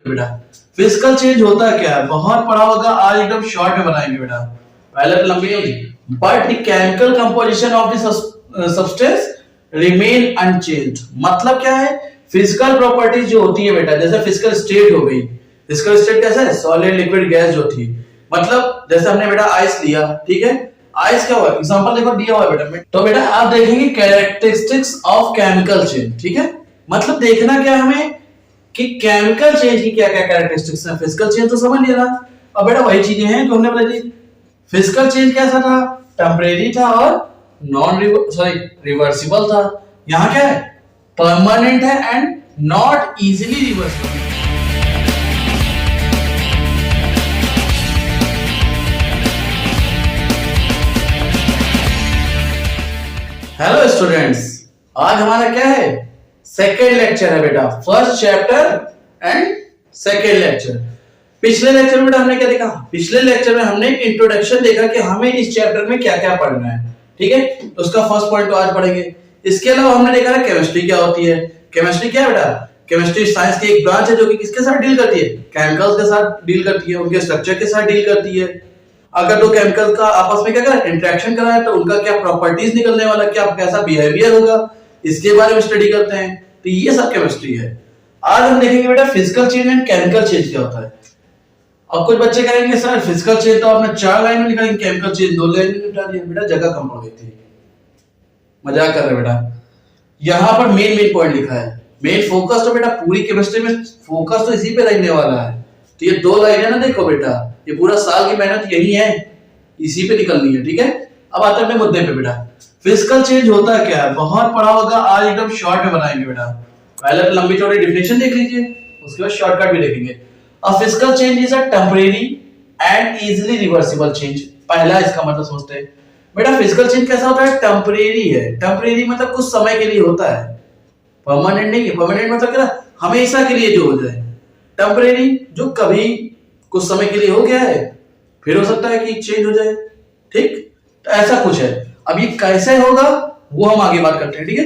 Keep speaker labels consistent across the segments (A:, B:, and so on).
A: बेटा physical change होता क्या है, बहुत पढ़ा होगा, आज एकदम शॉर्ट में बनाएंगे बेटा, पहले तो लंबी होगी। But the chemical composition of the substance remain unchanged. मतलब क्या है, फिजिकल प्रॉपर्टीज जो होती है बेटा, जैसे फिजिकल स्टेट हो गई, फिजिकल स्टेट कैसा है, सॉलिड लिक्विड गैस जो थी, मतलब जैसे हमने बेटा आइस लिया, ठीक है, आइस क्या हुआ, एग्जांपल देखो दिया हुआ है बेटा, तो बेटा आप देखेंगे कैरेक्टरिस्टिक्स ऑफ केमिकल चेंज, ठीक है, मतलब देखना क्या हमें कि केमिकल चेंज की क्या क्या कैरेक्टरिस्टिक्स हैं। फिजिकल चेंज तो समझ लिया ना, अब बेटा वही चीजें हैं जो हमने बताई थी। फिजिकल चेंज कैसा था, टेम्परेरी था और रिवर्सिबल था। यहाँ क्या है, परमानेंट है and not easily reversible. Hello students, आज हमारा क्या है, सेकेंड लेक्चर है बेटा, first chapter and second lecture. पिछले लेक्चर में बेटा हमने क्या देखा, पिछले लेक्चर में हमने इंट्रोडक्शन देखा कि हमें इस चैप्टर में क्या क्या पढ़ना है, ठीक है, तो उसका फर्स्ट पॉइंट तो आज पढ़ेंगे। इसके अलावा हमने देखा ना केमिस्ट्री क्या होती है। केमिस्ट्री क्या है बेटा, केमिस्ट्री साइंस की एक ब्रांच है जो कि किसके साथ डील करती है, केमिकल्स के साथ डील करती है, उनके स्ट्रक्चर के साथ डील करती है। अगर दो केमिकल का आपस में क्या करें, इंटरेक्शन करा है, तो उनका क्या प्रॉपर्टीज निकलने वाला, क्या कैसा बिहेवियर होगा, इसके बारे में स्टडी करते हैं। तो ये सब केमिस्ट्री है। आज हम देखेंगे बेटा physical change and chemical change क्या होता है। अब कुछ बच्चे कहेंगे सर फिजिकल चेंज तो आपने 4 लाइन में लिखा है, केमिकल चेंज 2 लाइन में लिखा दिया। बेटा जगह कम पड़ गई थी, मजाक कर रहे बेटा। यहाँ पर मेन पॉइंट लिखा है, मेन फोकस तो बेटा पूरी केमिस्ट्री में फोकस तो इसी पे रहने वाला है। तो ये 2 लाइनें ना देखो बेटा, ये पूरा साल की मेहनत यही है, इसी पे निकलनी है, ठीक है। अब आते हैं अपने मुद्दे पे बेटा, फिजिकल चेंज होता क्या है, बहुत पढ़ा होगा, आज एकदम शॉर्ट में बनाएंगे बेटा। पहले तो लंबी चौड़ी डेफिनेशन देख लीजिए, उसके बाद शॉर्टकट भी देखेंगे। अ physical change is a temporary and easily reversible change. पहला इसका मतलब समझते हैं बेटा, फिजिकल चेंज कैसा होता है, टेम्परेरी है। टेम्परेरी मतलब कुछ समय के लिए होता है, परमानेंट नहीं है। परमानेंट मतलब क्या, हमेशा के लिए जो हो जाए। टेम्परेरी जो कभी कुछ समय के लिए हो गया है, फिर हो सकता है कि चेंज हो जाए, ठीक, तो ऐसा कुछ है। अब ये कैसे होगा वो हम आगे बात करते हैं, ठीक है।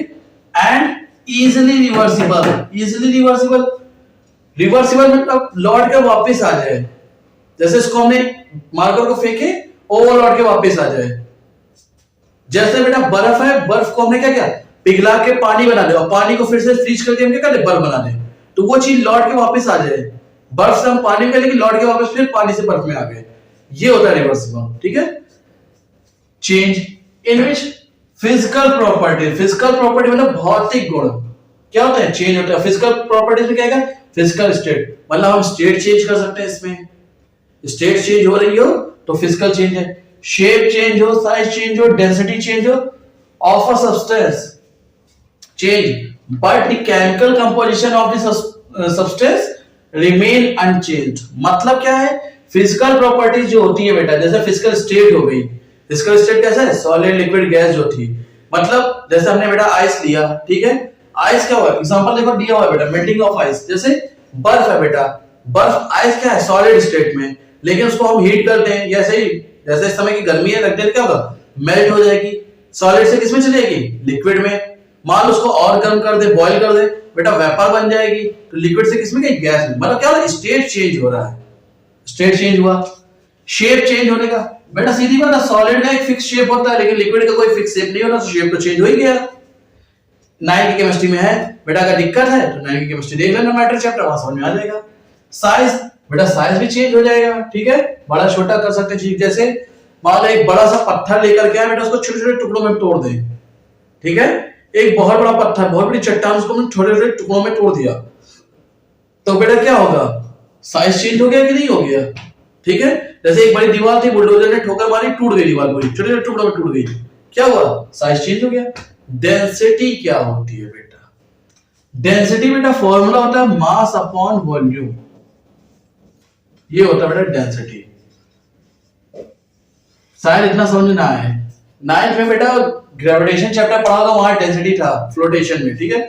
A: And easily reversible, easily reversible, reversible मतलब लौट के वापस आ जाए। जैसे इसको हमने मार्कर को फेंके और लौट के वापस आ जाए। जैसे बेटा बर्फ है, बर्फ को हमने क्या किया, पिघला के पानी बना दे, और पानी को फिर से फ्रीज करके हम क्या कर दे, बर्फ बना दे, तो वो चीज लौट के वापस आ जाए। बर्फ से हम पानी में, लेकिन लौट के वापस फिर पानी से बर्फ में आ गए, ये होता है रिवर्सिबल, ठीक है। Change in which physical property, physical property मतलब भौतिक गुण क्या होता है, चेंज होता है। फिजिकल प्रॉपर्टीज में क्या है, फिजिकल स्टेट, मतलब हम स्टेट चेंज कर सकते हैं, इसमें स्टेट चेंज हो रही हो तो फिजिकल चेंज है। शेप चेंज हो, साइज चेंज हो, डेंसिटी चेंज हो of a substance change, but the chemical composition of the substance remain unchanged. मतलब क्या है, फिजिकल प्रॉपर्टीज जो होती है बेटा, जैसे फिजिकल स्टेट हो गई, फिजिकल स्टेट कैसा है, सॉलिड लिक्विड गैस जो थी, मतलब जैसे हमने बेटा आइस लिया, ठीक है, आइस क्या हुआ, एग्जांपल देखो दिया हुआ है बेटा, मेल्टिंग ऑफ आइस। जैसे बर्फ है बेटा, बर्फ आइस क्या है, सॉलिड स्टेट में, लेकिन उसको हम हीट करते हैं, जैसे ही जैसे इस समय की गर्मी है, रख देते क्या होगा, मेल्ट हो जाएगी, सॉलिड से किसमें चली जाएगी, लिक्विड में। मान उसको और गर्म कर दे, बॉईल कर दे, बेटा वेपर बन जाएगी, तो लिक्विड से किसमें गई, गैस में। मतलब क्या हो रहा है, स्टेट चेंज हो रहा है, स्टेट चेंज हुआ। शेप चेंज होने का बेटा सीधी बात है, सॉलिड का एक फिक्स शेप होता है, लेकिन लिक्विड का कोई फिक्स शेप नहीं होता, तो शेप तो चेंज हो ही गया। 9 की केमिस्ट्री में है बेटा, अगर दिक्कत है तो 9 की केमिस्ट्री देख लेना, मैटर चैप्टर, वहां समझ में आ जाएगा। साइज बेटा, साइज भी चेंज हो जाएगा, ठीक है, बड़ा छोटा कर सकते हैं चीज। जैसे मान लो एक बड़ा सा पत्थर लेकर के आए बेटा, उसको छोटे छोटे टुकड़ों में तोड़ दें, ठीक है, एक बहुत बड़ा पत्थर, बहुत बड़ी चट्टान, उसको हमने छोटे छोटे टुकड़ों में तोड़ दिया, तो बेटा क्या होगा, साइज चेंज हो गया कि नहीं हो गया, ठीक है। जैसे एक बड़ी दीवार थी, बुलडोजर ने ठोकर मारी, टूट गई दीवार पूरी, छोटे छोटे टुकड़ों में टूट गई, क्या हुआ, साइज चेंज हो गया। डेंसिटी क्या होती है बेटा, डेंसिटी बेटा फॉर्मूला होता है मास अपॉन वॉल्यूम, ये होता है बेटा डेंसिटी। शायद इतना समझ ना आए, 9th में बेटा ग्रेविटेशन चैप्टर पढ़ा होगा, वहां डेंसिटी था फ्लोटेशन में, ठीक है,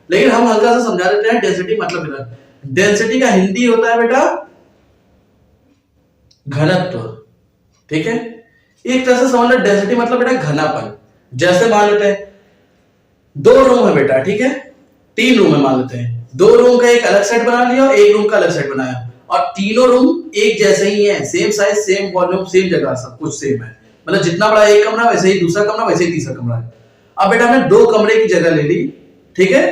A: लेकिन हम हल्का सा समझा देते हैं डेंसिटी मतलब। डेंसिटी का हिंदी होता है बेटा घनत्व, ठीक है, एक तरह से समझ लो डेंसिटी मतलब बेटा घनापन। जैसे मान लेते हैं 2 रूम है बेटा, ठीक है, 3 रूम है मान लेते हैं, दो रूम का एक अलग सेट बना लिया और एक रूम का अलग सेट बनाया, और तीनों रूम एक जैसे ही है, same size, same volume, same जगह, सब कुछ सेम है। मतलब जितना बड़ा एक कमरा वैसे ही दूसरा कमरा, वैसे ही तीसरा कमरा है। अब बेटा हमने दो कमरे की जगह ले ली, ठीक है,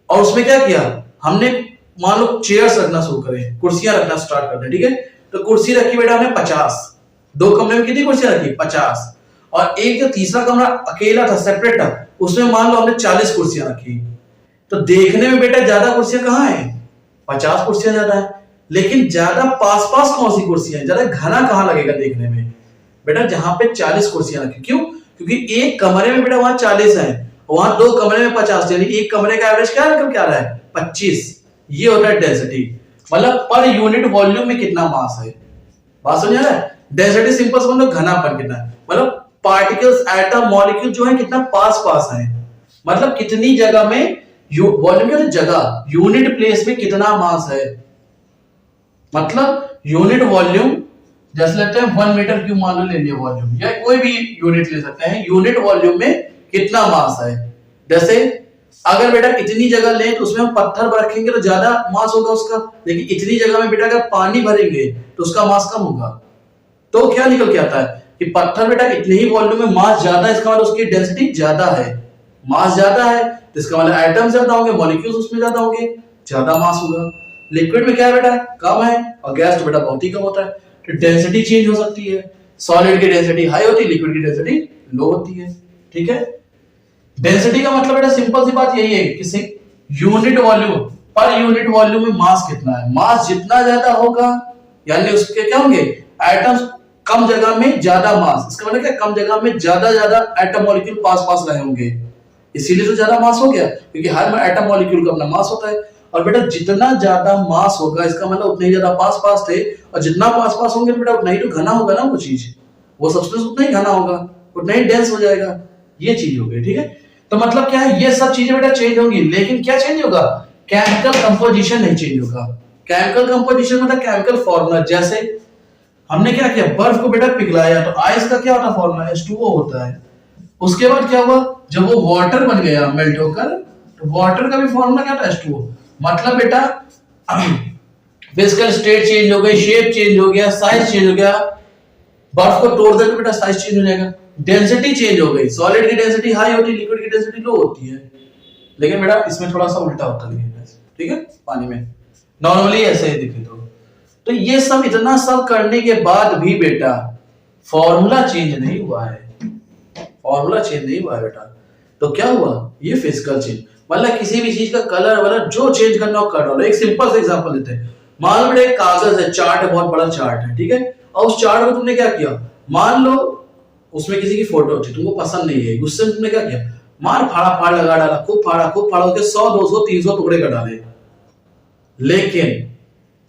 A: और उसमें क्या किया हमने, मान लो चेयर्स रखना शुरू करें, कुर्सियां रखना स्टार्ट कर दें, ठीक है। तो कुर्सी रखी बेटा हमने 50, दो कमरे में कितनी कुर्सियां रखी 50, और एक जो तीसरा कमरा अकेला था, सेपरेट था, उसमें मान लो हमने 40 कुर्सियां रखी। तो देखने में बेटा ज्यादा कुर्सियां कहां है, 50 कुर्सियां ज्यादा है, लेकिन ज्यादा पास पास कौन सी कुर्सियां है, ज्यादा घना कहां लगेगा देखने में, बेटा जहां पे 40 कुर्सियां रखी। क्यों? क्योंकि एक कमरे में बेटा वहां 40 है, वहां दो कमरे में 50, यानी एक कमरे का एवरेज क्या निकल के आ रहा है 25। ये होता है डेंसिटी, मतलब पर यूनिट वॉल्यूम में कितना मास है। बात समझ आ रहा है? डेंसिटी सिंपल समझ लो, घनापन कितना है, मतलब पार्टिकल्स, एटम, मॉलिक्यूल जो है कितना पास पास है, मतलब कितनी जगह में, वॉल्यूम क्या है, जगह, यूनिट प्लेस में कितना मास है, मतलब यूनिट वॉल्यूम। जैसे लेते हैं 1 मीटर क्यूब मान लो ले लिया वॉल्यूम, या कोई भी यूनिट ले सकते हैं, यूनिट वॉल्यूम में कितना मास है। जैसे अगर बेटा इतनी जगह लें तो उसमें हम पत्थर रखेंगे तो ज्यादा मास होगा उसका, लेकिन इतनी जगह में बेटा अगर पानी भरेंगे तो उसका मास कम होगा। तो क्या निकल के आता है कि पत्थर बेटा इतने ही वॉल्यूम में मास ज्यादा है, इसका मतलब उसकी डेंसिटी ज्यादा है, मास ज्यादा है, तो इसका मतलब एटम ज्यादा होंगे, मॉलिक्यूल्स उसमें ज्यादा होंगे, ज्यादा मास होगा। लिक्विड में क्या है बेटा, कम है, और गैस तो बेटा बहुत ही कम होता है, तो डेंसिटी चेंज हो सकती है। सॉलिड की डेंसिटी हाई होती है, लिक्विड की डेंसिटी लो होती है, ठीक है। डेंसिटी का मतलब बेटा सिंपल सी बात यही है कि unit volume, per unit volume में मास कितना है, मास जितना ज्यादा होगा यानी उसके क्या होंगे, एटम्स कम जगह में ज्यादा मास, इसका मतलब क्या, कम जगह में ज्यादा ज्यादा एटम मॉलिक्यूल पास पास रहे होंगे, इसीलिए तो ज्यादा मास हो गया, क्योंकि हर एटम मॉलिक्यूल का अपना मास होता है। और बेटा जितना ज्यादा मास होगा इसका मतलब उतने ही ज्यादा पास पास थे, और जितना पास पास होंगे तो बेटा उतना ही तो घना होगा ना वो चीज, वो सब्सटेंस उतना ही घना होगा, उतना ही डेंस हो जाएगा, ये चीज हो गई, ठीक है। तो मतलब क्या है, ये सब चीजें बेटा चेंज होंगी, लेकिन क्या चेंज होगा, केमिकल कंपोजिशन नहीं चेंज होगा। केमिकल कंपोजिशन मतलब केमिकल फॉर्मूला, जैसे हमने क्या किया, बर्फ को बेटा पिघलाया तो आइस का क्या होता है फॉर्मूला, H2O होता है। उसके बाद क्या हुआ, जब वो वाटर बन गया मेल्ट होकर, तो वाटर का भी फॉर्मूला क्या था, H2O। मतलब बेटा फिजिकल स्टेट चेंज हो गई, शेप चेंज हो गया, साइज चेंज हो गया, बर्फ को तोड़ देकर बेटा साइज चेंज हो जाएगा, डेंसिटी चेंज हो गई, सॉलिड की डेंसिटी हाई होती है, लिक्विड की डेंसिटी लो होती है। लेकिन बेटा इसमें थोड़ा सा उल्टा होता है, ठीक है, पानी में नॉर्मली ऐसे ही दिखे तो ये सब इतना सब करने के बाद भी बेटा फॉर्मूला चेंज नहीं हुआ है, फॉर्मूला चेंज नहीं हुआ है बेटा। तो क्या हुआ, ये फिजिकल चेंज, मतलब किसी भी चीज का कलर वाला जो चेंज करना हो कर डालो। एक सिंपल सा एग्जांपल लेते हैं, मान लो बेटा एक कागज है, चार्ट है, बहुत बड़ा चार्ट है, ठीक है, और उस चार्ट को तुमने क्या किया, मान लो उसमें किसी की फोटो थी, तुमको पसंद नहीं है, गुस्से में तुमने क्या किया, मार फाड़ा फाड़ लगा डाला, खूब फाड़ा होकर 100 200 300 टुकड़े कर डाले। लेकिन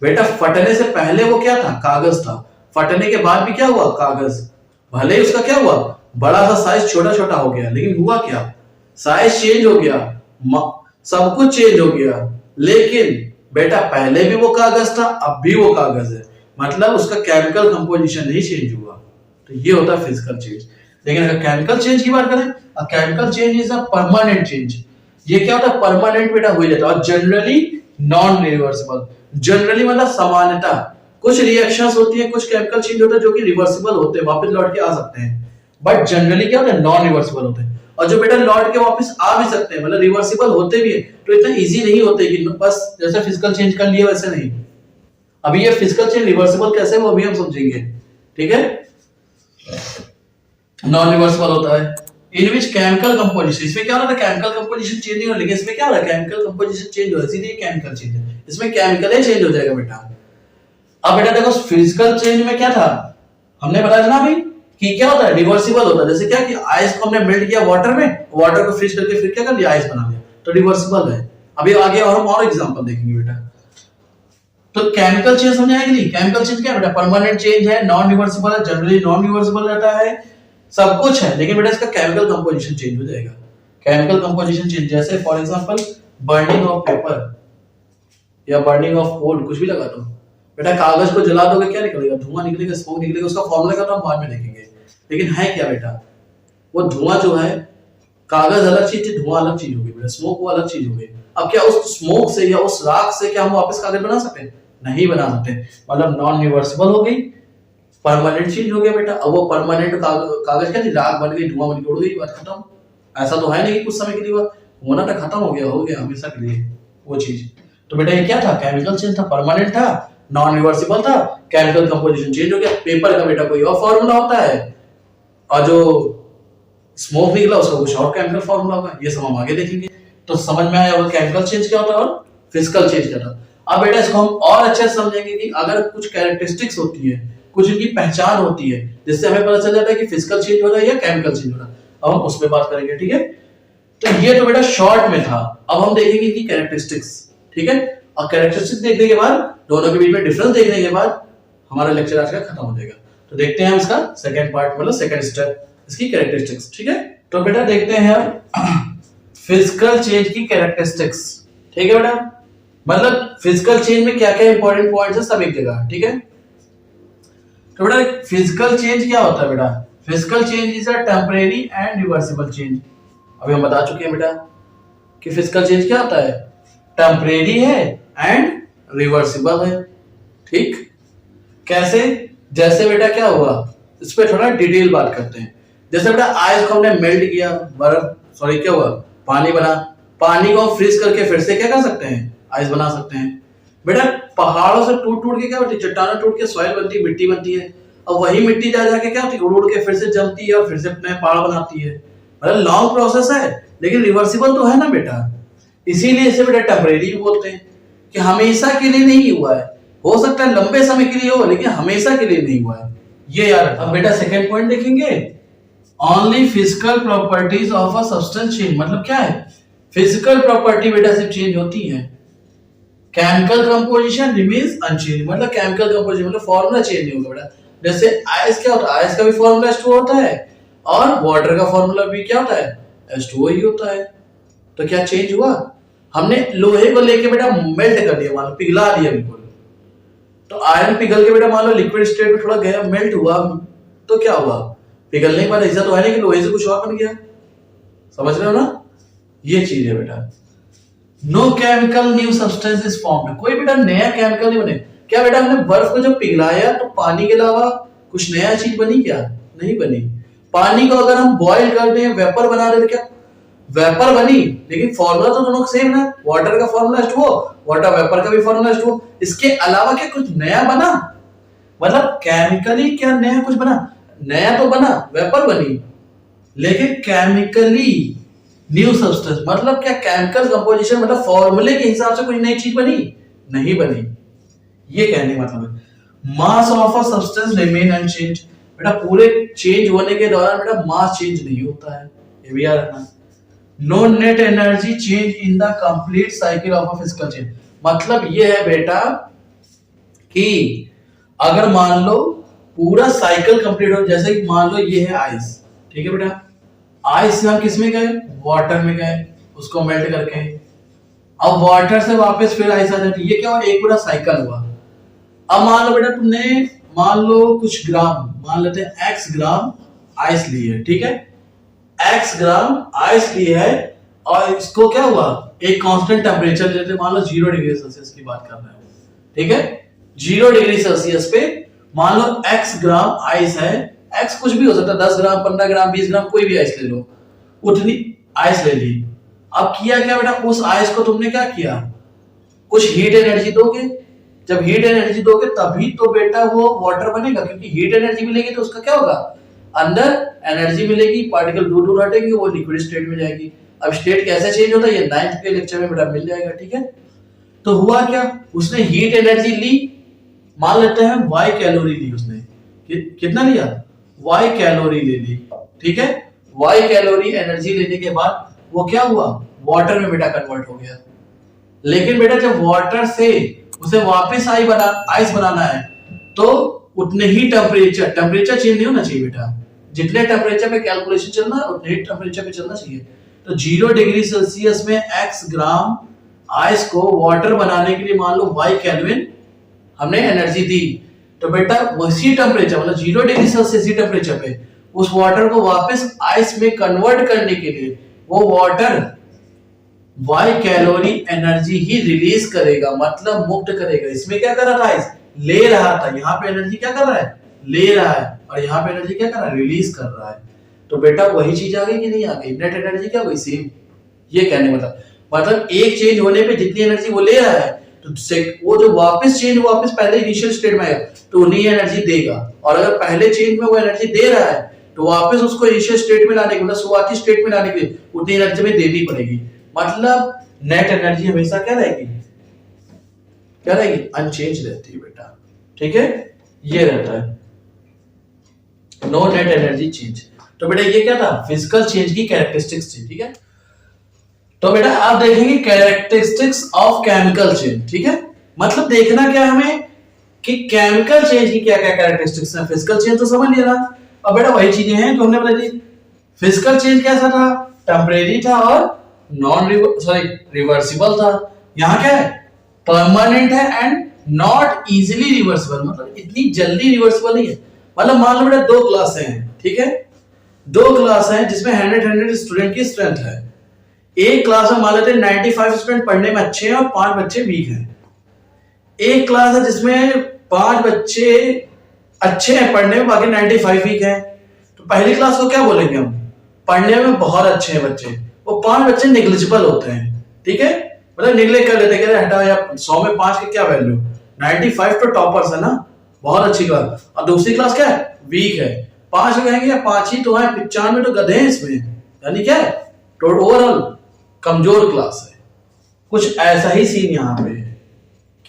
A: बेटा फटने से पहले वो क्या था, कागज था, फटने के बाद भी क्या हुआ, कागज, भले ही उसका क्या हुआ, बड़ा सा साइज छोटा छोटा हो गया, लेकिन हुआ क्या, साइज चेंज हो गया, सब कुछ चेंज हो गया, लेकिन बेटा पहले भी वो कागज था, अब भी वो कागज है, मतलब उसका केमिकल कंपोजिशन नहीं चेंज हुआ। तो ये होता है फिजिकल चेंज। लेकिन अगर केमिकल चेंज की बात करें, chemical change is a permanent change. ये क्या होता है, परमानेंट बेटा हो जाता है, और जनरली नॉन रिवर्सिबल। जनरली मतलब सामान्यता, कुछ रिएक्शंस होती है, कुछ केमिकल चेंज होता है जो कि रिवर्सिबल होते हैं, वापस लौट के आ सकते हैं, बट जनरली क्या होता है, नॉन रिवर्सिबल होते हैं। और जो बेटा लौट के वापस आ भी सकते हैं, मतलब रिवर्सिबल होते भी है, तो इतना इजी नहीं होते कि बस जैसे फिजिकल चेंज कर लिया वैसे नहीं। अभी ये फिजिकल चेंज रिवर्सिबल कैसे वो अभी हम समझेंगे, ठीक है। नॉन रिवर्सिबल होता है, इन विच केमिकल कंपोजिशन, इसमें क्या होता है, केमिकल कंपोजिशन चेंज नहीं हो, लेकिन इसमें क्या हो रहा है, केमिकल कंपोजिशन चेंज हो रहा है, सीधे केमिकल चेंज है, इसमें केमिकल ही चेंज हो जाएगा बेटा। अब बेटा देखो फिजिकल चेंज में क्या था, हमने बताया ना अभी कि क्या होता है, रिवर्सिबल होता है। जैसे क्या कि आइस को हमने मेल्ट किया वाटर में, वाटर को फ्रीज करके फिर क्या कर लिया, आइस बना लिया, तो रिवर्सिबल है। अभी आगे और हम और एग्जांपल देखेंगे बेटा। तो केमिकल चेंज समझ आएगी नहीं, केमिकल चेंज क्या है बेटा, परमानेंट चेंज है, नॉन रिवर्सिबल है, जनरली नॉन रिवर्सिबल रहता है, सब कुछ है, लेकिन बेटा इसका केमिकल कंपोजिशन चेंज हो जाएगा। केमिकल कंपोजिशन चेंज, जैसे for example burning of paper या बर्निंग ऑफ कोल, कुछ भी लगा दो बेटा, कागज को जला दोगे क्या निकलेगा, धुआं निकलेगा, स्मोक निकलेगा, उसका फॉर्मूला क्या होता है हम बाद में देखेंगे। लेकिन है क्या बेटा, वो धुआं जो है, कागज अलग चीज थी, धुआं अलग चीज हो गई बेटा, स्मोक वो अलग चीज हो गई। अब क्या उस स्मोक से या उस राख से क्या हम वापस कागज बना सकते हैं? नहीं बना सकते। मतलब नॉन रिवर्सिबल हो गई, परमानेंट चेंज हो गया बेटा। अब वो परमानेंट कागज क्या थी, राख बन गई, धुआं बन के उड़ गई, बात खत्म। ऐसा तो है नहीं कि कुछ समय के लिए होना था, खत्म हो गया हमेशा के लिए वो चीज। तो बेटा ये क्या था, केमिकल चेंज था, परमानेंट था, नॉन रिवर्सिबल था, केमिकल कंपोजिशन चेंज हो गया। पेपर का बेटा कोई और फॉर्मूला होता है और जो स्मोक निकला उसका कुछ और केमिकल फॉर्मूला होगा, ये सब हम आगे देखेंगे। तो समझ में आया केमिकल चेंज क्या होता है और फिजिकल चेंज क्या था। अब बेटा इसको हम और अच्छे से समझेंगे कि अगर कुछ कैरेक्टरिस्टिक्स होती है, कुछ इनकी पहचान होती है, जिससे हमें पता चल जाता है कि फिजिकल चेंज हो रहा है या केमिकल चेंज हो रहा है। अब हम उस पर बात करेंगे, ठीक है। तो ये तो बेटा शॉर्ट में था। अब हम देखेंगे इनकी कैरेक्टरिस्टिक्स, ठीक है। और कैरेक्टरिस्टिक्स देखने के बाद, दोनों के बीच में डिफरेंस देखने के बाद हमारा लेक्चर आज का खत्म हो जाएगा। तो देखते हैं हम इसका सेकंड पार्ट, मतलब सेकंड स्टेप, इसकी कैरेक्टरिस्टिक्स, ठीक है। तो बेटा देखते हैं हम फिजिकल चेंज की कैरेक्टरिस्टिक्स, ठीक है बेटा। मतलब फिजिकल चेंज में क्या क्या इंपॉर्टेंट पॉइंट्स है सब एक जगह, ठीक है। तो बेटा फिजिकल चेंज क्या होता है बेटा, physical change is a temporary and reversible change. अभी हम बता चुके हैं बेटा कि फिजिकल चेंज क्या होता है, टेम्परेरी है एंड रिवर्सिबल है, ठीक। कैसे, जैसे बेटा क्या हुआ, इस पे थोड़ा डिटेल बात करते हैं। जैसे बेटा आइस को हमने मेल्ट किया, क्या हुआ, पानी बना। पानी को हम फ्रीज करके फिर से क्या कर सकते हैं, आइस बना सकते हैं। बेटा पहाड़ों से टूट टूट के क्या होती है, चट्टानें टूट के सॉइल बनती है, मिट्टी बनती है। अब वही मिट्टी जा जाके क्या होती है, उड़ उड़ के फिर से जमती है और फिर से अपने पहाड़ बनाती है। मतलब लॉन्ग प्रोसेस है, लेकिन रिवर्सिबल तो है ना बेटा। इसीलिए इसे बेटा टेम्परेरी बोलते हैं, कि हमेशा के लिए नहीं हुआ है। हो सकता है लंबे समय के लिए हो, लेकिन हमेशा के लिए नहीं हुआ है, ये याद। अब बेटा सेकंड पॉइंट देखेंगे, only physical properties of a substance change. मतलब क्या है, फिजिकल प्रॉपर्टी बेटा सिर्फ चेंज होती है, केमिकल कंपोजिशन रिमेन्स अनचेंज। मतलब केमिकल कंपोजिशन मतलब फॉर्मूला चेंज नहीं होगा बेटा। जैसे आइस क्या होता है, आइस का भी फॉर्मूला H2O होता है और वाटर का फॉर्मूला भी क्या होता है, H2O ही होता है। तो क्या चेंज हुआ, हमने लोहे को लेके बेटा मेल्ट कर दिया, मान लो पिघला दिया बिल्कुल। तो आयरन पिघल के बेटा मान लो लिक्विड स्टेट में थोड़ा गया, मेल्ट हुआ, तो क्या हुआ, पिघलने के बाद ऐसा तो है नहीं कि लोहे से कुछ और बन गया। समझ रहे हो ना, ये चीज है बेटा। No chemical new substance is formed. कोई बेटा नया केमिकल नहीं बने। क्या बेटा हमने बर्फ को जब पिघलाया तो पानी के अलावा कुछ नया चीज बनी क्या, नहीं बनी। पानी को अगर हम बॉईल कर दें, वेपर बना दें, क्या वेपर बनी, लेकिन फॉर्मूला तो दोनों सेम है। वाटर का फॉर्मूला H2O, वाटर वेपर का भी फॉर्मूला H2O। इसके अलावा क्या कुछ नया बना, मतलब केमिकली क्या नया कुछ बना, नया तो बना, वेपर बनी, लेकिन केमिकली न्यू सब्सटेंस मतलब क्या, केमिकल कंपोजिशन मतलब फॉर्मूले के हिसाब से कोई नई चीज बनी, नहीं बनी, ये कहने का मतलब है। Mass of a substance remain unchange. बेटा पूरे चेंज होने के दौरान बेटा मास चेंज नहीं होता है, ये भी याद रखना। No net energy change in the complete cycle of a physical change. मतलब ये है बेटा कि अगर मान लो पूरा साइकिल कंप्लीट हो, जैसे कि मान लो ये है आइस, ठीक है बेटा, आइस से हम किस में गए, वाटर में गए, उसको मेल्ट करके, अब वाटर से वापस फिर आइस आ जाती है। ये क्या हुआ, एक पूरा साइकिल हुआ। अब मान लो बेटा तुमने मान लो कुछ ग्राम, मान लेते हैं x ग्राम आइस ली है, ठीक है, x ग्राम आइस ली है, और इसको क्या हुआ, एक कांस्टेंट टेम्परेचर लेते हैं, मान लो 0 डिग्री सेल्सियस की बात कर रहे हैं, ठीक है। 0 डिग्री सेल्सियस पे मान लो x ग्राम आइस है, x कुछ भी हो सकता है, 10 ग्राम 15 ग्राम 20 ग्राम कोई भी आइस ले लो, उतनी आइस ले ली। अब किया क्या बेटा, उस आइस को तुमने क्या किया, कुछ हीट एनर्जी दोगे। जब हीट एनर्जी दोगे तभी तो बेटा वो वाटर बनेगा, क्योंकि हीट एनर्जी मिलेगी तो उसका क्या होगा, अंदर एनर्जी मिलेगी, पार्टिकल दूर दूर हटेंगे, वो लिक्विड स्टेट में जाएगी। अब स्टेट कैसे चेंज होता है ये 9th के लेक्चर में बेटा मिल जाएगा, ठीक है। तो हुआ क्या, उसने हीट एनर्जी ली, मान लेते हैं y कैलोरी ली उसने, कितना लिया, y कैलोरी ले ली, ठीक है। y कैलोरी एनर्जी लेने के बाद वो क्या हुआ, वाटर में बेटा कन्वर्ट हो गया। लेकिन बेटा जब वाटर से उसे वापस आइस बनाना है तो उतने ही टेम्परेचर चेंज नहीं होना चाहिए बेटा। जितने टेम्परेचर पे कैलकुलेशन चलना है उतने ही टेम्परेचर पे चलना चाहिए। तो 0 डिग्री सेल्सियस में x ग्राम आइस को वाटर बनाने के लिए मान लो y केल्विन हमने एनर्जी दी, तो बेटा वही टेम्परेचर मतलब 0 डिग्री सेल्सियस टेम्परेचर पे उस वाटर को वापस आइस में कन्वर्ट करने के लिए वो वाटर वाई कैलोरी एनर्जी ही रिलीज करेगा, मतलब मुक्त करेगा। इसमें क्या कर रहा था, ले रहा था। यहाँ पे एनर्जी क्या कर रहा है, ले रहा है, और यहाँ पे एनर्जी क्या कर रहा है, रिलीज कर रहा है। तो बेटा वही चीज आ गई कि नहीं आ गई, नेट एनर्जी क्या हुई, सेम। ये कहने मतलब एक चेंज होने पे जितनी एनर्जी वो ले रहा है, तो वो जो वापस चेंज वापस पहले इनिशियल स्टेट में आएगा तो उन्हीं एनर्जी देगा। और अगर पहले चेंज में वो एनर्जी दे रहा है तो वापस उसको इनिशियल स्टेट में लाने के मतलब शुरुआती स्टेट में लाने के लिए उतनी एनर्जी में देनी पड़ेगी। मतलब नेट एनर्जी हमेशा क्या रहेगी, क्या रहेगी, अनचेंज रहती है बेटा। ठीक है, ये रहता है, नो नेट एनर्जी चेंज। तो बेटा ये क्या था, फिजिकल चेंज की कैरेक्टरिस्टिक्स थी। ठीक है, तो बेटा आप देखेंगे कैरेक्टरिस्टिक्स ऑफ केमिकल चेंज। ठीक है, मतलब देखना क्या हमें कि केमिकल चेंज की क्या क्या कैरेक्टरिस्टिक्स हैं। फिजिकल चेंज तो समझ लिया ना, अब बेटा वही चीजें हैं जो हमने बताई थी। फिजिकल चेंज कैसा था, टेम्परेरी था और रिवर्सिबल था। यहाँ क्या है, परमानेंट है एंड नॉट इजीली रिवर्सिबल, मतलब इतनी जल्दी रिवर्सिबल नहीं है। मतलब मान लो बेटा दो क्लासें हैं, ठीक है, दो क्लास हैं जिसमें 100 स्टूडेंट की स्ट्रेंथ है। एक क्लास में मान लेते हैं 95 स्टूडेंट पढ़ने में अच्छे हैं और 5 बच्चे वीक हैं। एक क्लास है जिसमें 5 बच्चे अच्छे हैं पढ़ने में, बाकी 95 वीक हैं। तो पहली क्लास को क्या बोलेंगे हम, पढ़ने में बहुत अच्छे हैं बच्चे, वो 5 बच्चे नेग्लिजिबल होते हैं। ठीक है, मतलब निगलेक्ट कर लेते हैं, हटा या 100 में 5 की क्या वैल्यू, 95 तो टॉपर्स है ना, बहुत अच्छी क्लास। और दूसरी क्लास क्या है, वीक है। 5 कहेंगे या 5 ही तो है, 95 तो गधे हैं इसमें, यानी क्या है, टोटल ओवरऑल कमजोर क्लास है। कुछ ऐसा ही सीन यहाँ पे है।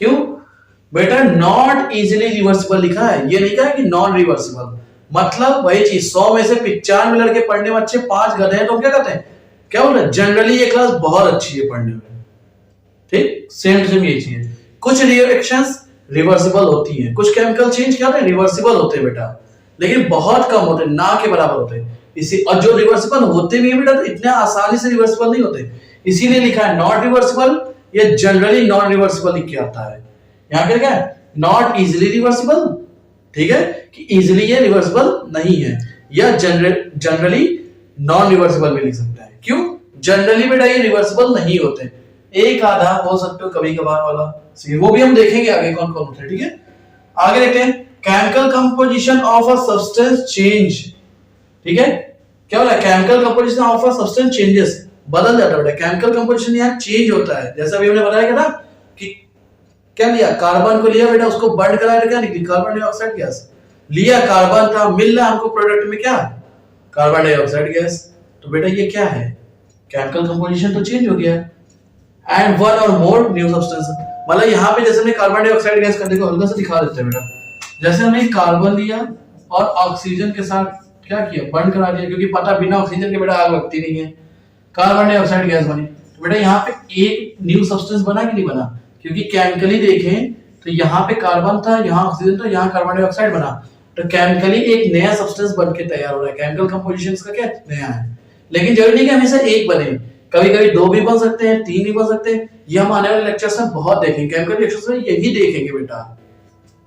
A: क्यों बेटा, नॉट इजीली रिवर्सिबल लिखा है, ये नहीं कहा कि नॉन रिवर्सिबल। मतलब वही चीज, 100 में से 95 लड़के पढ़ने में अच्छे, 5 गधे हैं, तो क्या कहते हैं, क्या बोल रहे, जनरली ये क्लास बहुत अच्छी है पढ़ने में। ठीक, सेम टू सेम ये चीज है। कुछ रिएक्शंस रिवर्सिबल होती हैं, कुछ केमिकल चेंज क्या होते हैं, रिवर्सिबल होते हैं बेटा, लेकिन बहुत कम होते हैं, ना के बराबर होते हैं। इसी, और जो रिवर्सिबल होते भी हैं बेटा तो इतने आसानी से रिवर्सिबल नहीं होते, इसीलिए लिखा है नॉट रिवर्सिबल या जनरली नॉन रिवर्सिबल लिख के आता है। यहाँ पे क्या है, नॉट इजीली रिवर्सिबल। ठीक है, कि इजीली ये रिवर्सिबल नहीं है, या जनरली नॉन रिवर्सिबल भी लिख सकते हैं। क्यों, जनरली बेटा ये रिवर्सिबल नहीं होते, एक आधा हो सकते हो कभी कभार वाला, वो भी हम देखेंगे आगे कौन कौन होते हैं। ठीक है, आगे देखते हैं, chemical composition of a substance change. ठीक है, क्या बोला, chemical composition of a substance changes, बदल जाता है बेटा, केमिकल कंपोजिशन यहाँ चेंज होता है। जैसा अभी हमने बताया ना कि क्या लिया, कार्बन को लिया बेटा, उसको बर्न कराया तो क्या निकली, कार्बन डाइऑक्साइड गैस। लिया कार्बन था, मिल रहा हमको प्रोडक्ट में क्या, कार्बन डाइऑक्साइड गैस। तो बेटा ये क्या है, केमिकल कंपोजिशन तो चेंज हो गया है। एंड वन और मोर न्यू सब्सटेंस, मतलब यहाँ पे जैसे हमने कार्बन डाइऑक्साइड गैस करने को हल्का सा दिखा देते हैं बेटा, जैसे हमने कार्बन लिया और ऑक्सीजन के साथ क्या किया, बर्न करा दिया, क्योंकि पता बिना ऑक्सीजन के बेटा आग लगती नहीं है, कार्बन डाइऑक्साइड गैस बनी। तो बेटा यहाँ पे एक न्यू सब्सटेंस बना कि नहीं बना, क्योंकि केमिकली देखें तो यहाँ पे कार्बन था, यहाँ ऑक्सीजन था, यहाँ कार्बन डाइऑक्साइड बना, तो केमिकली एक नया सब्सटेंस बन के तैयार हो रहा है। केमिकल कंपोजिशन का क्या नया है, लेकिन जरूरी नहीं कि हमेशा एक बने, कभी कभी 2 भी बन सकते हैं, 3 भी बन सकते हैं। ये हम आने वाले लेक्चर्स में बहुत देखेंगे, केमिकल रिएक्शंस में यही देखेंगे बेटा,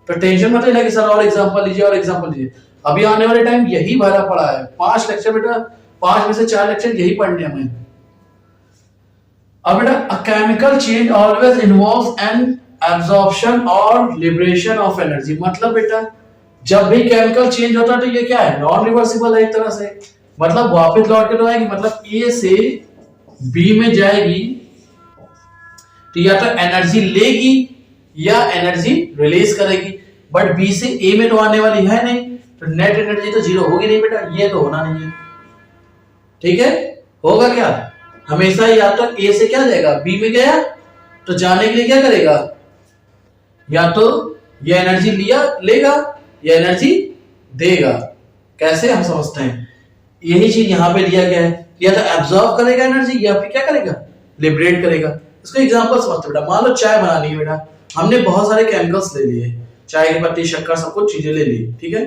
A: तो टेंशन मत लेना कि सर और एग्जांपल लीजिए और एग्जांपल लीजिए, अभी आने वाले टाइम यही भरा पड़ा है। 5 लेक्चर बेटा, 5 में से 4 लेक्चर यही पढ़ने हमें। अब बेटा, a chemical change always involves an absorption और लिबरेशन ऑफ एनर्जी। मतलब बेटा जब भी केमिकल चेंज होता है तो ये क्या है, नॉन रिवर्सिबल है एक तरह से, मतलब वापस लौट के तो आएगी, मतलब ए से बी में जाएगी तो या तो एनर्जी लेगी या एनर्जी रिलीज करेगी, बट बी से ए में तो आने वाली है नहीं, तो नेट एनर्जी तो 0 होगी नहीं बेटा, ये तो होना नहीं है। ठीक है, होगा क्या, हमेशा या तो ए से क्या जाएगा, बी में गया, तो जाने के लिए क्या करेगा, या तो ये एनर्जी लेगा या एनर्जी देगा। कैसे हम समझते हैं, यही चीज यहां पे दिया गया है, या तो एब्जॉर्ब करेगा एनर्जी या फिर क्या करेगा, लिबरेट करेगा। इसको एग्जांपल समझते बेटा, मान लो चाय बनानी है बेटा, हमने बहुत सारे केमिकल्स ले लिए, चाय की पत्ती, शक्कर, सब कुछ चीजें ले ली। ठीक है,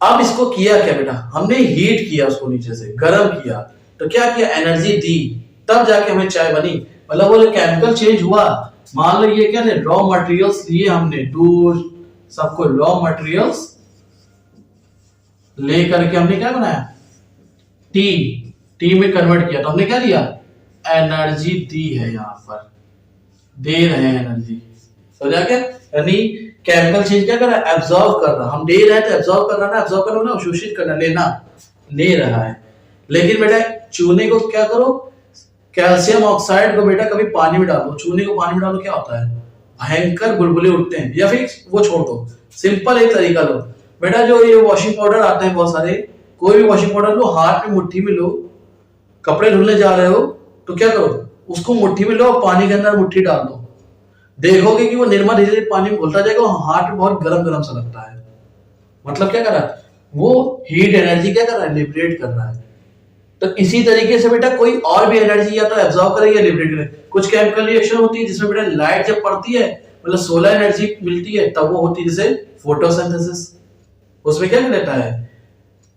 A: अब इसको किया क्या बेटा, हमने हीट किया, उसको नीचे से गर्म किया, तो क्या किया, एनर्जी दी, तब जाके हमें चाय बनी। मतलब वो केमिकल चेंज हुआ। मान लो ये क्या थे, रॉ मटेरियल्स लिए हमने, दूध सबको रॉ मटेरियल्स ले करके हमने क्या बनाया, टी में कन्वर्ट किया, तो हमने क्या लिया, एनर्जी दी है, यहाँ पर दे रहे हैं एनर्जी, समझा क्या? यानी केमिकल चेंज क्या कर रहा है? एब्जॉर्ब कर रहा। हम दे रहे हैं तो एब्जॉर्ब करना ना, एब्जॉर्ब करना ना, अवशोषित करना, लेना, ले रहा है। लेकिन बेटा चूने को क्या करो, कैल्शियम ऑक्साइड को बेटा कभी पानी में डालो, चूने को पानी में डालो, क्या होता है? भयंकर बुलबुले उठते हैं। या फिर वो छोड़ दो, सिंपल एक तरीका लो बेटा, जो ये वॉशिंग पाउडर आते हैं बहुत सारे, कोई भी वॉशिंग पाउडर लो, हाथ में मुट्ठी में लो, कपड़े धुलने जा रहे हो तो क्या करो, उसको मुट्ठी में लो और पानी के अंदर मुट्ठी डाल दो, देखोगे कि वो निरमा धीरे धीरे पानी में घुलता जाएगा और हाथ में बहुत गरम गरम सा लगता है। मतलब क्या कर रहा है? वो हीट एनर्जी क्या कर रहा है? लिबरेट कर रहा है। तो इसी तरीके से बेटा कोई और भी एनर्जी या तो एब्जॉर्ब करे या लिबरेट करे। कुछ केमिकल रिएक्शन होती है जिसमें बेटा लाइट जब पड़ती है, मतलब सोलर एनर्जी मिलती है, तब वो होती है जैसे फोटोसिंथेसिस। उसमें क्या लेता है?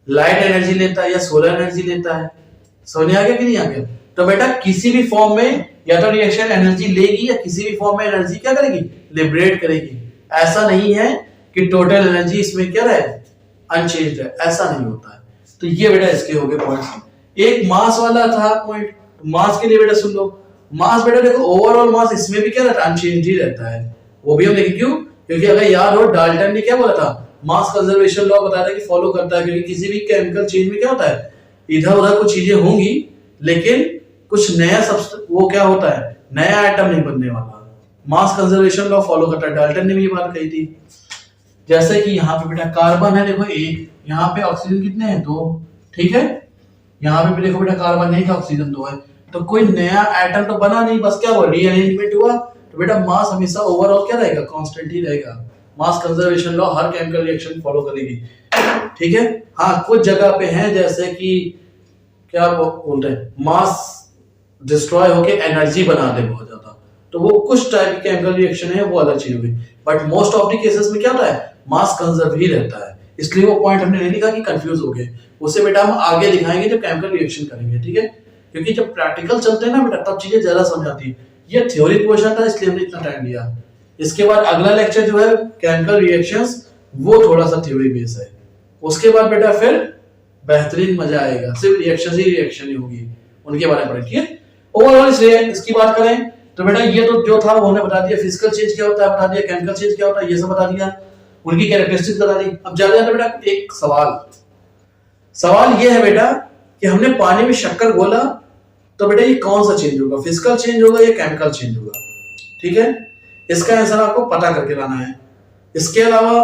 A: लाइट एनर्जी लेता है या सोलर एनर्जी लेता है। समझ आ गया कि नहीं आ गया? तो बेटा किसी भी फॉर्म में या तो रिएक्शन एनर्जी लेगी या किसी भी फॉर्म में एनर्जी क्या करेगी? लिबरेट करेगी। ऐसा नहीं है कि टोटल एनर्जी इसमें क्या रहे? अनचेंज्ड है, ऐसा नहीं होता है। तो ये बेटा इसके हो गए पॉइंट्स। एक मास वाला था पॉइंट, मास के लिए बेटा सुन लो। मास बेटा देखो, ओवरऑल मास इसमें भी क्या रहता है? अनचेंज्ड ही रहता है। वो भी हम देखें क्यों? क्योंकि अगर याद हो, डाल्टन ने क्या बोला था? मास कंजर्वेशन लॉ बताया था कि फॉलो करता है, क्योंकि किसी भी केमिकल चेंज में क्या होता है? इधर उधर कुछ चीजें होंगी लेकिन कुछ नया वो क्या होता है? नया आइटम नहीं बनने वाला। मास कंजर्वेशन लॉ फॉलो करता है। डाल्टन ने भी ये बात कही थी। जैसे कि यहाँ पे बेटा कार्बन है, देखो एक, यहाँ पे ऑक्सीजन कितने हैं? 2, ठीक है। यहाँ पे भी देखो बेटा कार्बन नहीं था, ऑक्सीजन 2 है। तो कोई नया एटम तो बना नहीं, बस क्या हुआ? रीअरेंजमेंट हुआ। तो बेटा मास हमेशा ओवरऑल क्या रहेगा? कांस्टेंट ही रहेगा। मास कंजर्वेशन लॉ हर केमिकल रिएक्शन फॉलो करेगी, ठीक है। हाँ, कुछ जगह पे है जैसे कि क्या बोलते हैं, मास डिस्ट्रॉय होके एनर्जी बना दे बहुत ज्यादा, तो वो कुछ टाइप की केमिकल रिएक्शन है, वो अलग चीज होगी। But most of the cases में क्या होता है? मास कंजर्व ही रहता है। इसलिए वो पॉइंट हमने नहीं लिखा कि कंफ्यूज हो गए, उसे बेटा हम आगे दिखाएंगे जब केमिकल रिएक्शन करेंगे, ठीक है। क्योंकि जब प्रैक्टिकल चलते हैं ना बेटा, तब चीजें ज्यादा समझ आती है। ये थ्योरी पोर्शन था, इसलिए हमने इतना टाइम लिया। इसके बाद अगला लेक्चर जो है केमिकल रिएक्शंस, वो थोड़ा सा थ्योरी बेस है। उसके बाद बेटा फिर बेहतरीन मजा आएगा, सिर्फ रिएक्शन ही होगी, उनके बारे में पढ़ेंगे। ओवरऑल इसकी बात करें तो बेटा ये तो जो था वो हमने बता दिया। फिजिकल चेंज क्या होता है बता दिया, केमिकल चेंज क्या होता है ये सब बता दिया, उनकी कैरेक्टरिस्टिक्स बता दी। अब जाते जाते बेटा एक सवाल ये है बेटा कि हमने पानी में शक्कर घोला तो बेटा ये कौन सा चेंज होगा? फिजिकल चेंज होगा या केमिकल चेंज होगा? ठीक है, इसका आंसर आपको पता करके लाना है। इसके अलावा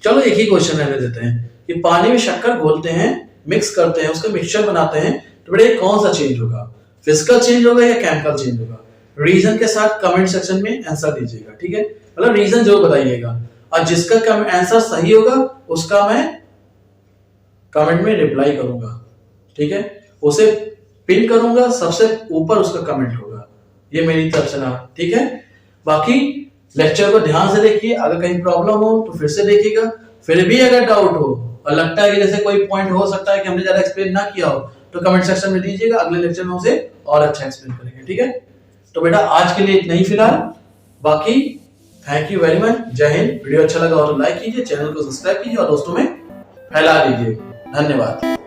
A: चलो एक ही क्वेश्चन रहने देते हैं कि पानी में शक्कर घोलते हैं, मिक्स करते हैं, उसका मिक्सचर बनाते हैं, तो बेटा ये कौन सा चेंज होगा? फिजिकल चेंज होगा या केमिकल चेंज होगा? रीजन के साथ कमेंट सेक्शन में आंसर दीजिएगा, ठीक है। मतलब रीजन जरूर बताइएगा, और जिसका आंसर सही होगा उसका मैं कमेंट में रिप्लाई करूंगा, ठीक है। उसे पिन करूंगा, सबसे ऊपर उसका कमेंट होगा। ये मेरी तरफ से ना, ठीक है। बाकी लेक्चर को ध्यान से देखिए, अगर कहीं प्रॉब्लम हो तो फिर से देखिएगा। फिर भी अगर डाउट हो और लगता है कि जैसे कोई पॉइंट हो सकता है कि हमने ज्यादा एक्सप्लेन ना किया हो, तो कमेंट सेक्शन में दीजिएगा, अगले लेक्चर में उसे और अच्छा एक्सप्लेन करेंगे, ठीक है। तो बेटा आज के लिए इतना ही फिलहाल। बाकी थैंक यू वेरी मच, जय हिंद। वीडियो अच्छा लगा हो तो लाइक कीजिए, चैनल को सब्सक्राइब कीजिए और दोस्तों में फैला दीजिए। धन्यवाद।